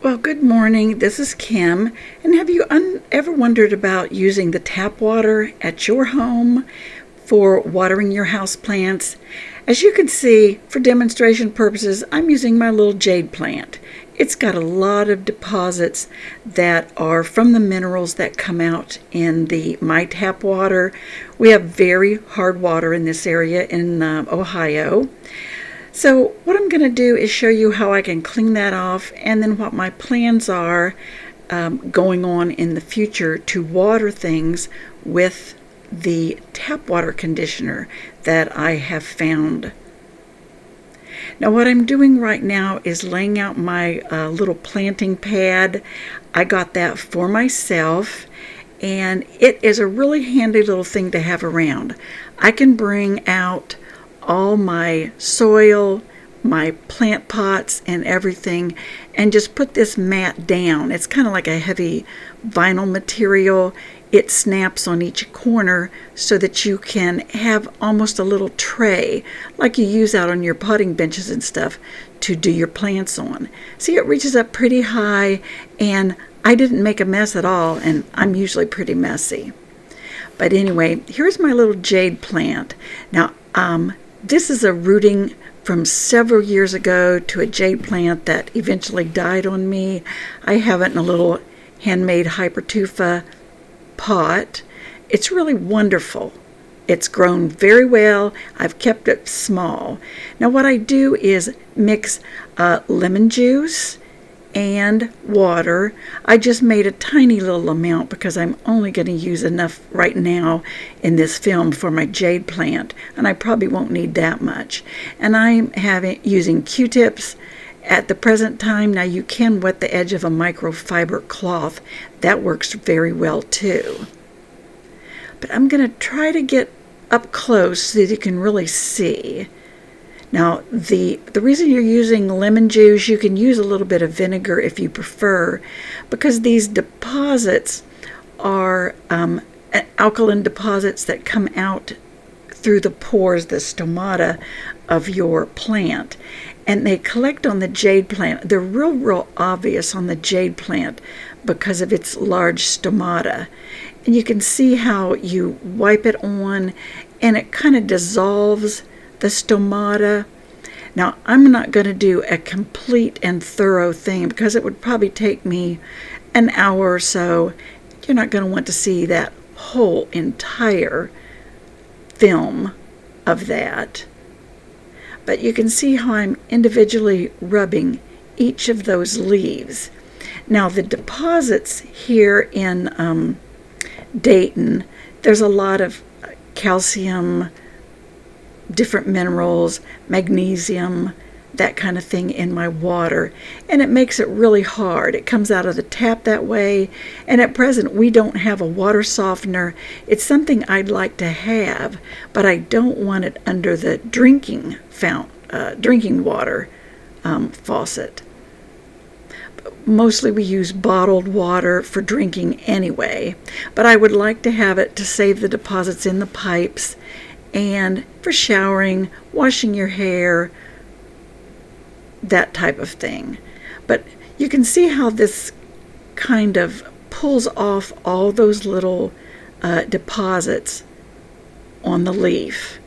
Well, good morning. This is Kim. And have you ever wondered about using the tap water at your home for watering your house plants? As you can see, for demonstration purposes, I'm using my little jade plant. It's got a lot of deposits that are from the minerals that come out in my tap water. We have very hard water in this area in Ohio. So what I'm going to do is show you how I can clean that off, and then what my plans are going on in the future to water things with the tap water conditioner that I have found. Now what I'm doing right now is laying out my little planting pad. I got that for myself, and it is a really handy little thing to have around. I can bring out all my soil, my plant pots and everything, and just put this mat down. It's kind of like a heavy vinyl material. It snaps on each corner so that you can have almost a little tray like you use out on your potting benches and stuff to do your plants on. See, it reaches up pretty high, and I didn't make a mess at all, and I'm usually pretty messy. But anyway, here's my little jade plant. Now, this is a rooting from several years ago to a jade plant that eventually died on me. I have it in a little handmade Hypertufa pot. It's really wonderful. It's grown very well. I've kept it small. Now what I do is mix lemon juice and water. I just made a tiny little amount because I'm only going to use enough right now in this film for my jade plant, and I probably won't need that much. And I'm using Q-tips at the present time. Now you can wet the edge of a microfiber cloth. That works very well too. But I'm going to try to get up close so that you can really see. Now, the reason you're using lemon juice, you can use a little bit of vinegar if you prefer, because these deposits are alkaline deposits that come out through the pores, the stomata of your plant, and they collect on the jade plant. They're real obvious on the jade plant because of its large stomata. And you can see how you wipe it on and it kind of dissolves the stomata. Now, I'm not going to do a complete and thorough thing because it would probably take me an hour or so. You're not going to want to see that whole entire film of that. But you can see how I'm individually rubbing each of those leaves. Now, the deposits here in Dayton, there's a lot of calcium, different minerals, magnesium, that kind of thing in my water, and it makes it really hard. It comes out of the tap that way, and at present we don't have a water softener. It's something I'd like to have, but I don't want it under the drinking water faucet. Mostly we use bottled water for drinking anyway, but I would like to have it to save the deposits in the pipes and for showering, washing your hair, that type of thing. But you can see how this kind of pulls off all those little deposits on the leaf.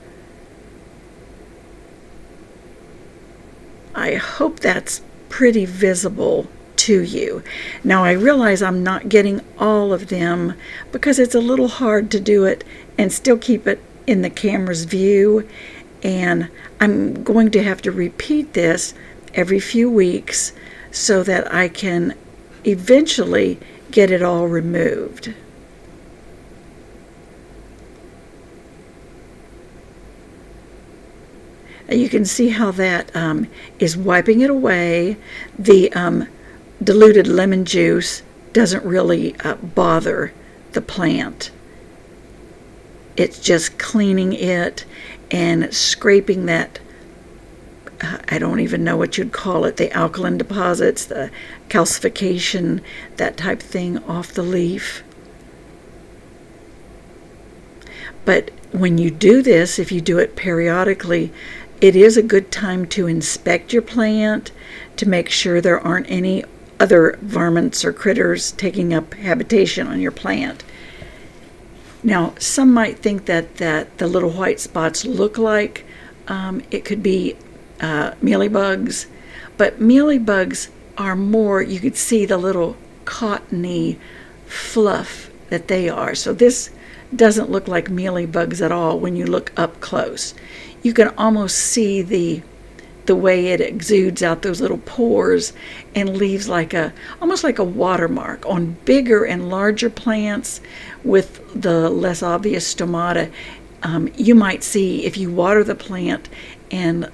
I hope that's pretty visible to you. Now I realize I'm not getting all of them because it's a little hard to do it and still keep it in the camera's view, and I'm going to have to repeat this every few weeks so that I can eventually get it all removed. You can see how that is wiping it away. The diluted lemon juice doesn't really bother the plant. It's just cleaning it and scraping that, I don't even know what you'd call it, the alkaline deposits, the calcification, that type of thing off the leaf. But when you do this, if you do it periodically, it is a good time to inspect your plant to make sure there aren't any other varmints or critters taking up habitation on your plant. Now, some might think that the little white spots look like it could be mealybugs, but mealybugs are more, you could see the little cottony fluff that they are. So this doesn't look like mealybugs at all when you look up close. You can almost see the way it exudes out those little pores and leaves almost like a watermark. On bigger and larger plants with the less obvious stomata, you might see if you water the plant and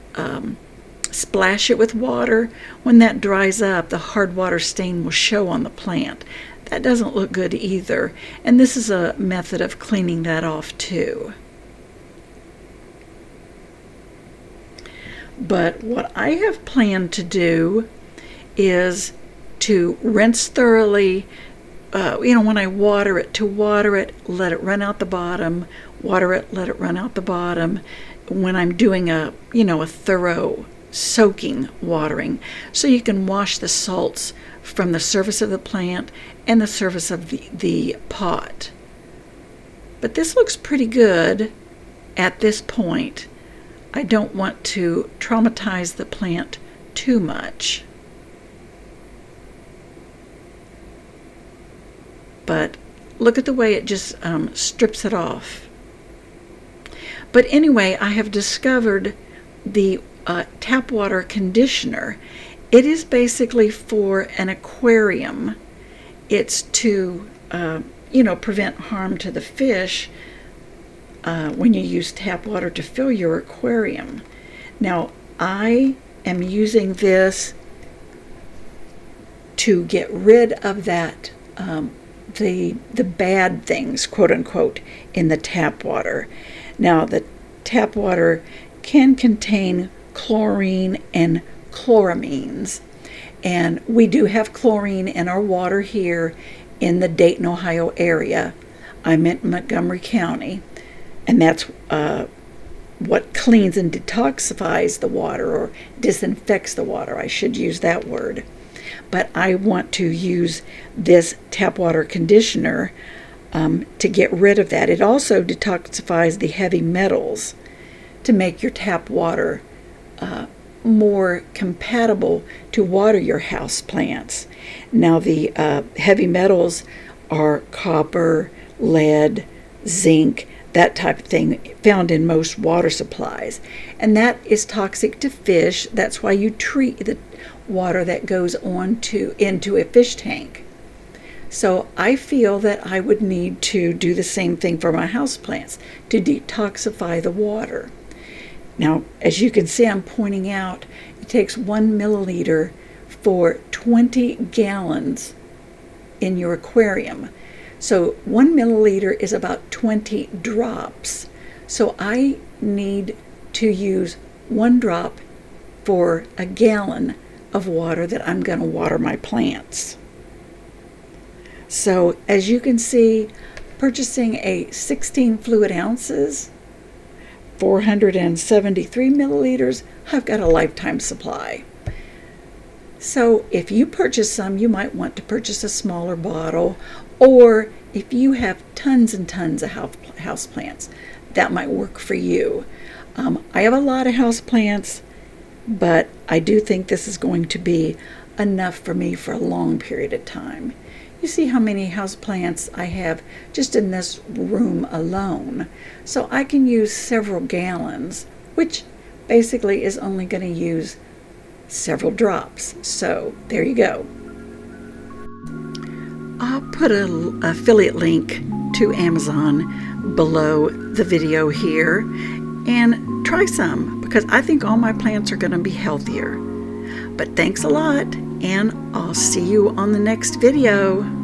splash it with water, when that dries up, the hard water stain will show on the plant. That doesn't look good either, and this is a method of cleaning that off too. But what I have planned to do is to rinse thoroughly, when I water it, let it run out the bottom, water it, let it run out the bottom, when I'm doing a thorough soaking watering, so you can wash the salts from the surface of the plant and the surface of the pot. But this looks pretty good at this point. I don't want to traumatize the plant too much. But look at the way it just strips it off. But anyway, I have discovered the tap water conditioner. It is basically for an aquarium. It's to prevent harm to the fish when you use tap water to fill your aquarium. Now, I am using this to get rid of that the bad things, quote unquote, in the tap water. Now, the tap water can contain chlorine and chloramines, and we do have chlorine in our water here in the Dayton, Ohio area. I'm in Montgomery County, and that's what cleans and detoxifies the water, or disinfects the water, I should use that word. But I want to use this tap water conditioner to get rid of that. It also detoxifies the heavy metals to make your tap water more compatible to water your house plants. Now, the heavy metals are copper, lead, zinc, that type of thing, found in most water supplies. And that is toxic to fish. That's why you treat the water that goes into a fish tank. So I feel that I would need to do the same thing for my houseplants, to detoxify the water. Now, as you can see, I'm pointing out, it takes 1 milliliter for 20 gallons in your aquarium. So 1 milliliter is about 20 drops. So I need to use 1 drop for a gallon of water that I'm going to water my plants. So as you can see, purchasing a 16 fluid ounces, 473 milliliters, I've got a lifetime supply. So if you purchase some, you might want to purchase a smaller bottle, or if you have tons and tons of houseplants, that might work for you. I have a lot of houseplants, but I do think this is going to be enough for me for a long period of time. You see how many houseplants I have just in this room alone. So I can use several gallons, which basically is only going to use several drops. So there you go. I'll put an affiliate link to Amazon below the video here, and try some, because I think all my plants are going to be healthier. But thanks a lot, and I'll see you on the next video.